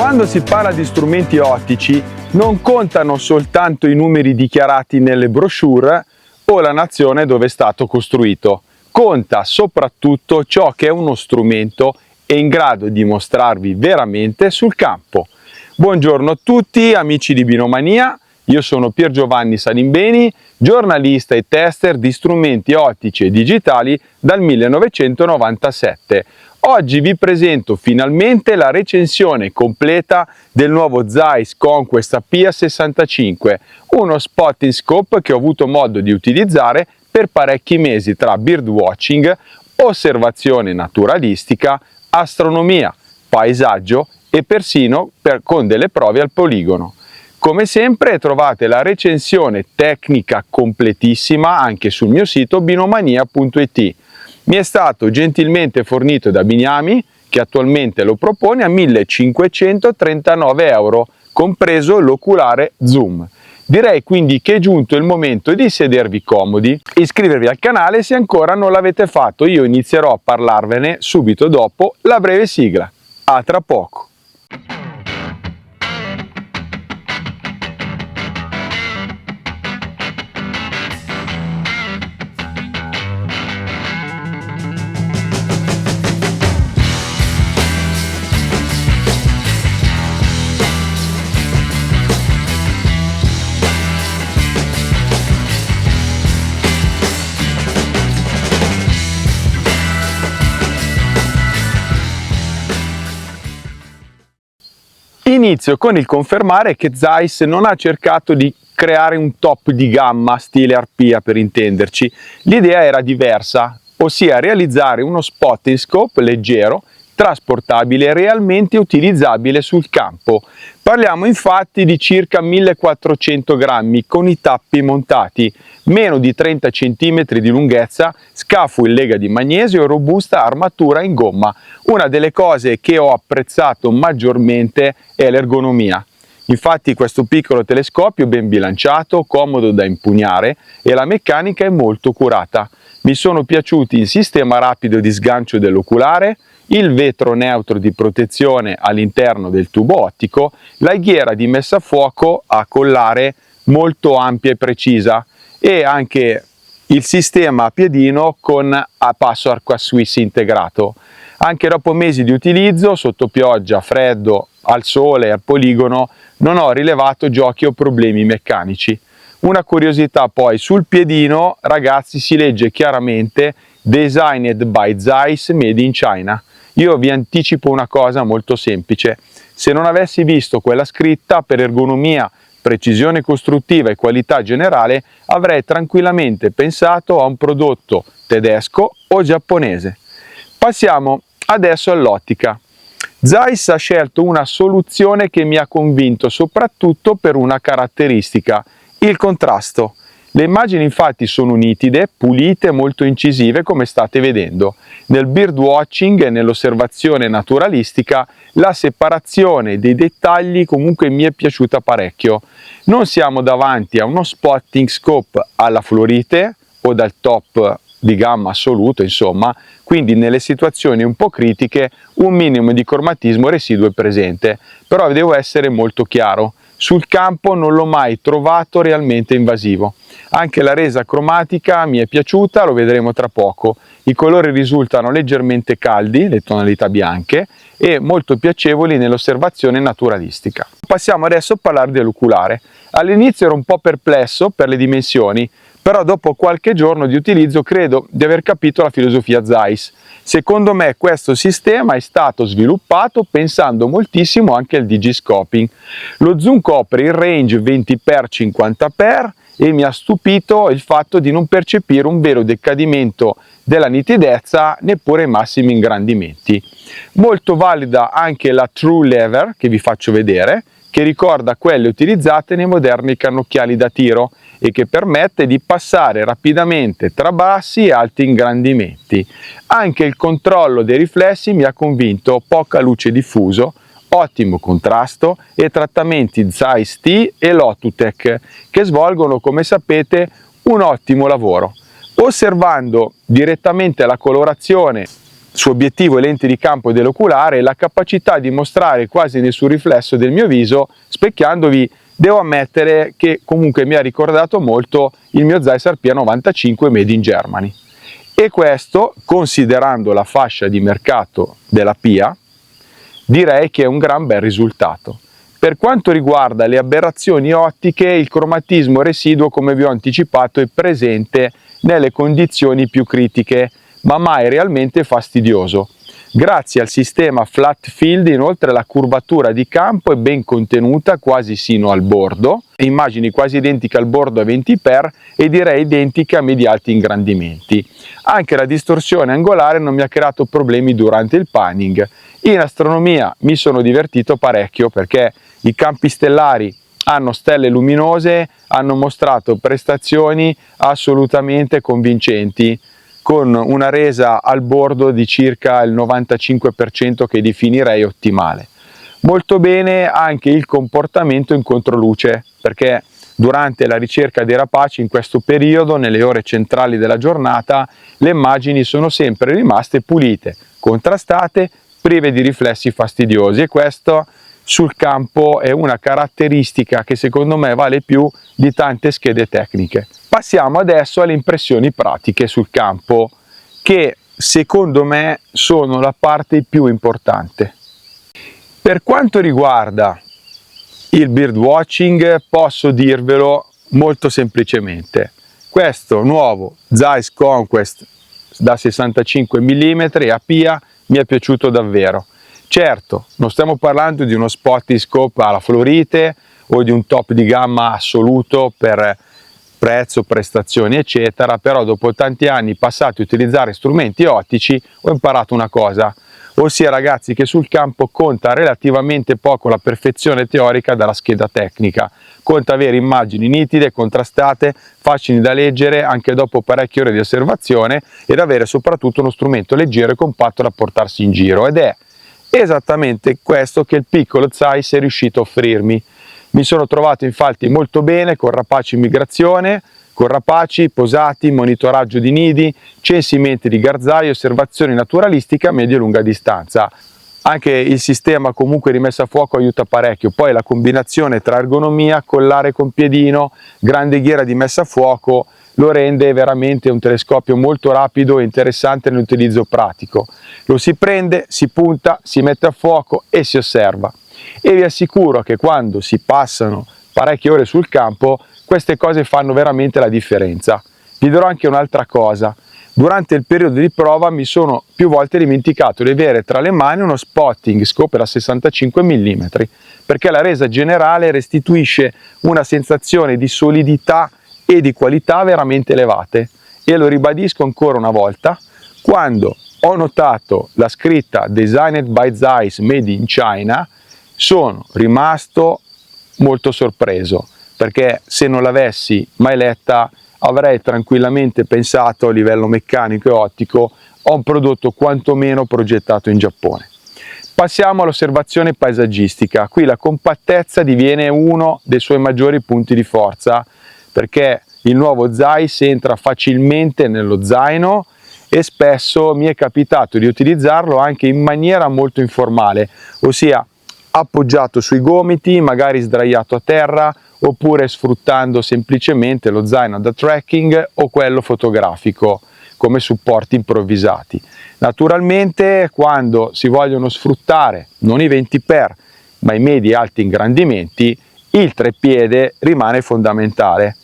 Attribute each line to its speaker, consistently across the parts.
Speaker 1: Quando si parla di strumenti ottici non contano soltanto i numeri dichiarati nelle brochure o la nazione dove è stato costruito, conta soprattutto ciò che è uno strumento è in grado di mostrarvi veramente sul campo. Buongiorno a tutti amici di Binomania, io sono Pier Giovanni Salimbeni, giornalista e tester di strumenti ottici e digitali dal 1997. Oggi vi presento finalmente la recensione completa del nuovo Zeiss Conquest APIA65, uno spotting scope che ho avuto modo di utilizzare per parecchi mesi tra birdwatching, osservazione naturalistica, astronomia, paesaggio e persino con delle prove al poligono. Come sempre trovate la recensione tecnica completissima anche sul mio sito binomania.it. Mi è stato gentilmente fornito da Bignami, che attualmente lo propone a 1.539 €, compreso l'oculare Zoom. Direi quindi che è giunto il momento di sedervi comodi, iscrivervi al canale se ancora non l'avete fatto. Io inizierò a parlarvene subito dopo la breve sigla. A tra poco! Inizio con il confermare che Zeiss non ha cercato di creare un top di gamma stile Arpia, per intenderci. L'idea era diversa, ossia realizzare uno spotting scope leggero, trasportabile e realmente utilizzabile sul campo. Parliamo infatti di circa 1400 grammi con i tappi montati, meno di 30 cm di lunghezza, scafo in lega di magnesio e robusta armatura in gomma. Una delle cose che ho apprezzato maggiormente è l'ergonomia. Infatti questo piccolo telescopio è ben bilanciato, comodo da impugnare e la meccanica è molto curata. Mi sono piaciuti il sistema rapido di sgancio dell'oculare, il vetro neutro di protezione all'interno del tubo ottico, la ghiera di messa a fuoco a collare molto ampia e precisa e anche il sistema a piedino con a passo arcoassuisse integrato. Anche dopo mesi di utilizzo, sotto pioggia, freddo, al sole e al poligono, non ho rilevato giochi o problemi meccanici. Una curiosità poi, sul piedino, ragazzi, si legge chiaramente Designed by Zeiss Made in China. Io vi anticipo una cosa molto semplice: se non avessi visto quella scritta, per ergonomia, precisione costruttiva e qualità generale, avrei tranquillamente pensato a un prodotto tedesco o giapponese. Passiamo adesso all'ottica. Zeiss ha scelto una soluzione che mi ha convinto soprattutto per una caratteristica: il contrasto. Le immagini infatti sono nitide, pulite e molto incisive, come state vedendo. Nel birdwatching e nell'osservazione naturalistica la separazione dei dettagli comunque mi è piaciuta parecchio. Non siamo davanti a uno spotting scope alla fluorite o dal top di gamma assoluto, insomma, quindi nelle situazioni un po' critiche un minimo di cromatismo residuo è presente, però devo essere molto chiaro: sul campo non l'ho mai trovato realmente invasivo. Anche la resa cromatica mi è piaciuta, lo vedremo tra poco. I colori risultano leggermente caldi, le tonalità bianche, e molto piacevoli nell'osservazione naturalistica. Passiamo adesso a parlare dell'oculare. All'inizio ero un po' perplesso per le dimensioni, però dopo qualche giorno di utilizzo credo di aver capito la filosofia Zeiss. Secondo me questo sistema è stato sviluppato pensando moltissimo anche al digiscoping. Lo zoom copre il range 20x50x e mi ha stupito il fatto di non percepire un vero decadimento della nitidezza neppure ai massimi ingrandimenti. Molto valida anche la True Lever, che vi faccio vedere, che ricorda quelle utilizzate nei moderni cannocchiali da tiro e che permette di passare rapidamente tra bassi e alti ingrandimenti. Anche il controllo dei riflessi mi ha convinto: poca luce diffuso, ottimo contrasto e trattamenti Zeiss T e Lotutech che svolgono, come sapete, un ottimo lavoro. Osservando direttamente la colorazione su obiettivo e lenti di campo dell'oculare e la capacità di mostrare quasi nessun riflesso del mio viso specchiandovi. Devo ammettere che comunque mi ha ricordato molto il mio Zeiss Arpia 95 made in Germany, e questo, considerando la fascia di mercato della Pia, direi che è un gran bel risultato. Per quanto riguarda le aberrazioni ottiche, il cromatismo residuo, come vi ho anticipato, è presente nelle condizioni più critiche, ma mai realmente fastidioso. Grazie al sistema flat field, inoltre, la curvatura di campo è ben contenuta quasi sino al bordo, immagini quasi identiche al bordo a 20x e direi identiche a medio-alti ingrandimenti. Anche la distorsione angolare non mi ha creato problemi durante il panning. In astronomia mi sono divertito parecchio perché i campi stellari hanno stelle luminose, hanno mostrato prestazioni assolutamente convincenti, con una resa al bordo di circa il 95% che definirei ottimale. Molto bene anche il comportamento in controluce, perché durante la ricerca dei rapaci in questo periodo, nelle ore centrali della giornata, le immagini sono sempre rimaste pulite, contrastate, prive di riflessi fastidiosi, e questo sul campo è una caratteristica che secondo me vale più di tante schede tecniche. Passiamo adesso alle impressioni pratiche sul campo, che secondo me sono la parte più importante. Per quanto riguarda il birdwatching, posso dirvelo molto semplicemente. Questo nuovo Zeiss Conquest da 65 mm a Pia mi è piaciuto davvero. Certo, non stiamo parlando di uno spotting scope alla Fluorite o di un top di gamma assoluto per prezzo, prestazioni eccetera, però dopo tanti anni passati a utilizzare strumenti ottici ho imparato una cosa, ossia ragazzi, che sul campo conta relativamente poco la perfezione teorica della scheda tecnica, conta avere immagini nitide, contrastate, facili da leggere anche dopo parecchie ore di osservazione, ed avere soprattutto uno strumento leggero e compatto da portarsi in giro, ed è esattamente questo che il piccolo Zeiss è riuscito a offrirmi. Mi sono trovato infatti molto bene con rapaci in migrazione, con rapaci posati, monitoraggio di nidi, censimenti di garzai, osservazioni naturalistiche a media e lunga distanza. Anche il sistema comunque di messa a fuoco aiuta parecchio, poi la combinazione tra ergonomia, collare con piedino, grande ghiera di messa a fuoco lo rende veramente un telescopio molto rapido e interessante nell'utilizzo pratico. Lo si prende, si punta, si mette a fuoco e si osserva. E vi assicuro che quando si passano parecchie ore sul campo, queste cose fanno veramente la differenza. Vi dirò anche un'altra cosa. Durante il periodo di prova mi sono più volte dimenticato di avere tra le mani uno spotting scope da 65 mm, perché la resa generale restituisce una sensazione di solidità e di qualità veramente elevate. E lo ribadisco ancora una volta, quando ho notato la scritta Designed by Zeiss Made in China, sono rimasto molto sorpreso, perché se non l'avessi mai letta avrei tranquillamente pensato a livello meccanico e ottico a un prodotto quantomeno progettato in Giappone. Passiamo all'osservazione paesaggistica. Qui la compattezza diviene uno dei suoi maggiori punti di forza, perché il nuovo Zeiss entra facilmente nello zaino e spesso mi è capitato di utilizzarlo anche in maniera molto informale, ossia appoggiato sui gomiti, magari sdraiato a terra, oppure sfruttando semplicemente lo zaino da trekking o quello fotografico come supporti improvvisati. Naturalmente quando si vogliono sfruttare non i 20x ma i medi e alti ingrandimenti, il treppiede rimane fondamentale.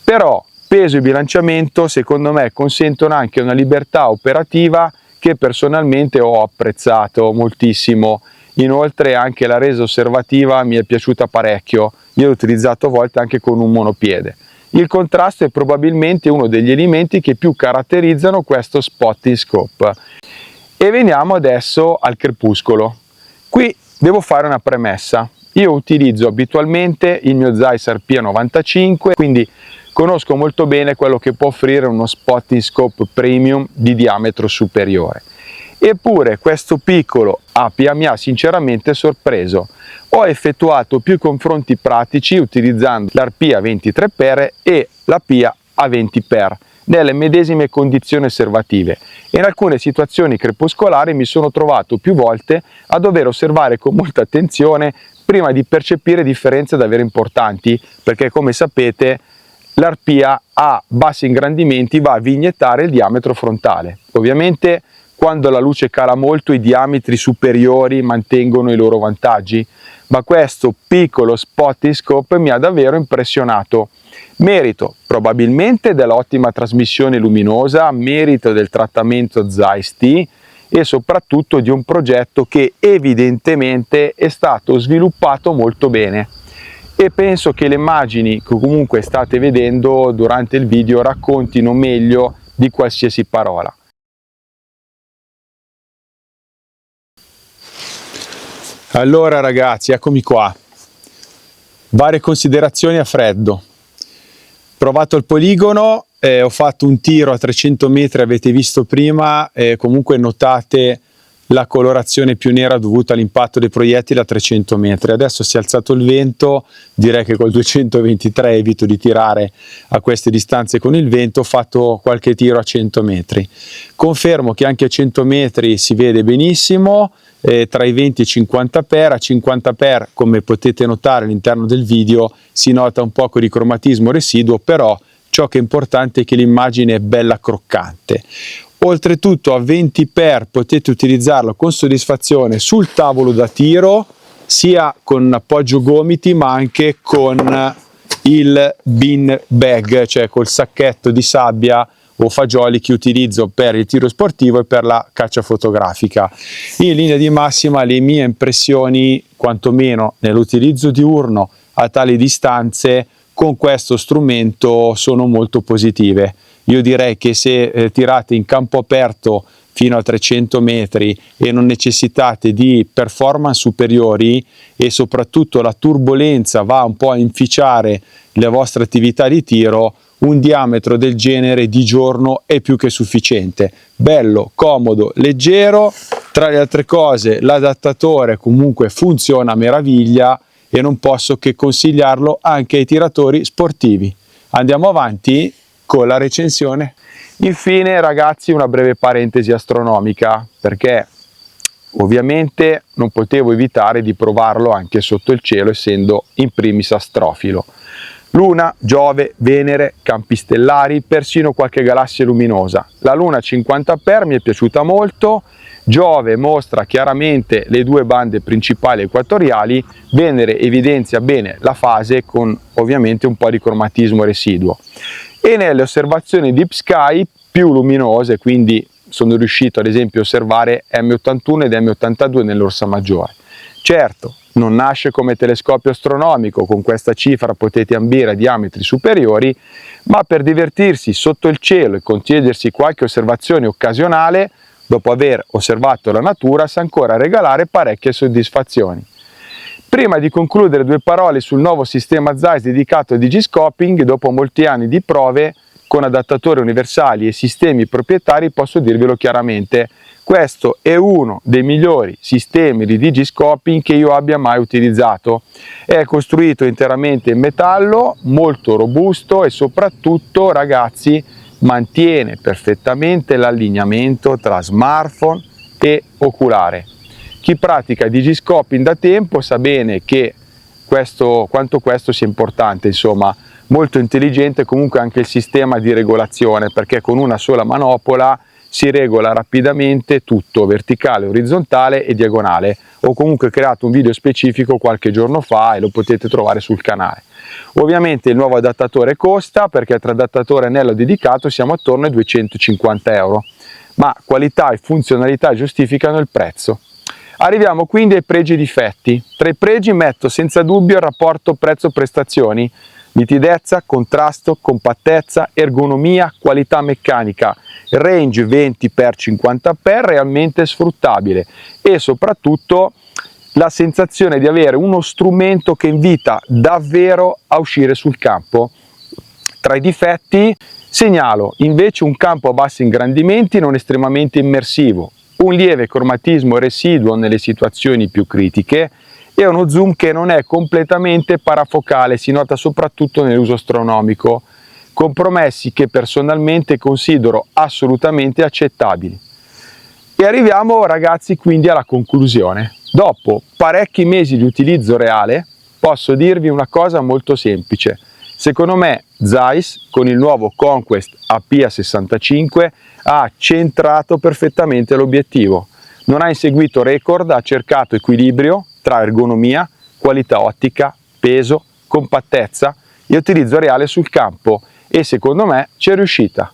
Speaker 1: Però peso e bilanciamento secondo me consentono anche una libertà operativa che personalmente ho apprezzato moltissimo. Inoltre anche la resa osservativa mi è piaciuta parecchio, io l'ho utilizzato a volte anche con un monopiede. Il contrasto è probabilmente uno degli elementi che più caratterizzano questo spotting scope. E veniamo adesso al crepuscolo. Qui devo fare una premessa. Io utilizzo abitualmente il mio Zeiss Arpia 95, quindi conosco molto bene quello che può offrire uno spotting scope premium di diametro superiore. Eppure questo piccolo Apia mi ha sinceramente sorpreso. Ho effettuato più confronti pratici utilizzando l'Arpia 23x e la Pia a 20x nelle medesime condizioni osservative e in alcune situazioni crepuscolari mi sono trovato più volte a dover osservare con molta attenzione prima di percepire differenze davvero importanti, perché come sapete l'arpia a bassi ingrandimenti va a vignettare il diametro frontale. Ovviamente quando la luce cala molto i diametri superiori mantengono i loro vantaggi, ma questo piccolo spotting scope mi ha davvero impressionato. Merito probabilmente dell'ottima trasmissione luminosa, merito del trattamento Zeiss T e soprattutto di un progetto che evidentemente è stato sviluppato molto bene. E penso che le immagini che comunque state vedendo durante il video raccontino meglio di qualsiasi parola. Allora ragazzi, eccomi qua. Varie considerazioni a freddo. Provato il poligono, ho fatto un tiro a 300 metri, avete visto prima, comunque notate la colorazione più nera dovuta all'impatto dei proiettili a 300 metri. Adesso si è alzato il vento, direi che col 223 evito di tirare a queste distanze con il vento, ho fatto qualche tiro a 100 metri. Confermo che anche a 100 metri si vede benissimo, tra i 20 e i 50 per, a 50 per come potete notare all'interno del video si nota un poco di cromatismo residuo, però ciò che è importante è che l'immagine è bella croccante. Oltretutto a 20 per potete utilizzarlo con soddisfazione sul tavolo da tiro, sia con appoggio gomiti ma anche con il bin bag, cioè col sacchetto di sabbia o fagioli che utilizzo per il tiro sportivo e per la caccia fotografica. In linea di massima le mie impressioni, quantomeno nell'utilizzo diurno a tali distanze, con questo strumento sono molto positive. Io direi che se tirate in campo aperto fino a 300 metri e non necessitate di performance superiori e soprattutto la turbolenza va un po' a inficiare la vostra attività di tiro, un diametro del genere di giorno è più che sufficiente. Bello, comodo, leggero, tra le altre cose l'adattatore comunque funziona a meraviglia e non posso che consigliarlo anche ai tiratori sportivi. Andiamo avanti con la recensione. Infine ragazzi una breve parentesi astronomica, perché ovviamente non potevo evitare di provarlo anche sotto il cielo essendo in primis astrofilo. Luna, Giove, Venere, campi stellari, persino qualche galassia luminosa. La Luna 50 per mi è piaciuta molto, Giove mostra chiaramente le due bande principali equatoriali, Venere evidenzia bene la fase con ovviamente un po' di cromatismo residuo. E nelle osservazioni Deep Sky più luminose, quindi sono riuscito ad esempio a osservare M81 ed M82 nell'Orsa Maggiore. Certo, non nasce come telescopio astronomico, con questa cifra potete ambire a diametri superiori, ma per divertirsi sotto il cielo e concedersi qualche osservazione occasionale, dopo aver osservato la natura, sa ancora regalare parecchie soddisfazioni. Prima di concludere due parole sul nuovo sistema Zeiss dedicato al digiscoping, dopo molti anni di prove con adattatori universali e sistemi proprietari posso dirvelo chiaramente, questo è uno dei migliori sistemi di digiscoping che io abbia mai utilizzato. È costruito interamente in metallo, molto robusto e soprattutto ragazzi mantiene perfettamente l'allineamento tra smartphone e oculare. Chi pratica digiscoping da tempo sa bene che quanto questo sia importante, insomma, molto intelligente comunque anche il sistema di regolazione, perché con una sola manopola si regola rapidamente tutto, verticale, orizzontale e diagonale. Ho comunque creato un video specifico qualche giorno fa e lo potete trovare sul canale. Ovviamente il nuovo adattatore costa, perché tra adattatore e anello dedicato siamo attorno ai 250 euro, ma qualità e funzionalità giustificano il prezzo. Arriviamo quindi ai pregi e difetti. Tra i pregi metto senza dubbio il rapporto prezzo-prestazioni, nitidezza, contrasto, compattezza, ergonomia, qualità meccanica, range 20x50x realmente sfruttabile e soprattutto la sensazione di avere uno strumento che invita davvero a uscire sul campo. Tra i difetti segnalo invece un campo a bassi ingrandimenti non estremamente immersivo, un lieve cromatismo residuo nelle situazioni più critiche e uno zoom che non è completamente parafocale, si nota soprattutto nell'uso astronomico. compromessi che personalmente considero assolutamente accettabili. E arriviamo ragazzi quindi alla conclusione. Dopo parecchi mesi di utilizzo reale posso dirvi una cosa molto semplice. Secondo me Zeiss con il nuovo Conquest AP65 ha centrato perfettamente l'obiettivo. Non ha inseguito record, ha cercato equilibrio tra ergonomia, qualità ottica, peso, compattezza e utilizzo reale sul campo e secondo me ci è riuscita.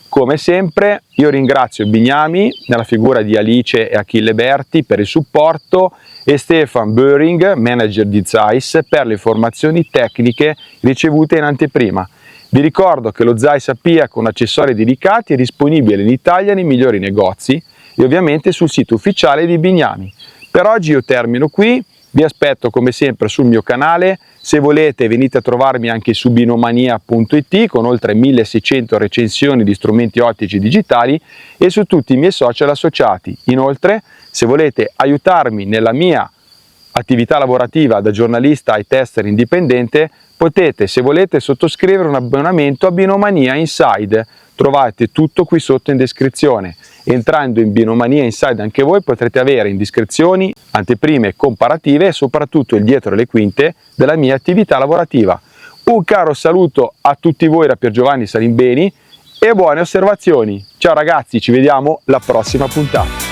Speaker 1: Come sempre io ringrazio Bignami nella figura di Alice e Achille Berti per il supporto e Stefan Böring, manager di Zeiss, per le informazioni tecniche ricevute in anteprima. Vi ricordo che lo Zeiss AP con accessori dedicati è disponibile in Italia nei migliori negozi e ovviamente sul sito ufficiale di Bignami. Per oggi io termino qui, vi aspetto come sempre sul mio canale, se volete venite a trovarmi anche su binomania.it con oltre 1600 recensioni di strumenti ottici digitali e su tutti i miei social associati. Inoltre, se volete aiutarmi nella mia attività lavorativa da giornalista e tester indipendente, potete, se volete, sottoscrivere un abbonamento a Binomania Inside. Trovate tutto qui sotto in descrizione. Entrando in Binomania Inside anche voi potrete avere indiscrezioni, anteprime comparative e soprattutto il dietro le quinte della mia attività lavorativa. Un caro saluto a tutti voi da Piergiovanni Salimbeni e buone osservazioni. Ciao ragazzi, ci vediamo alla prossima puntata.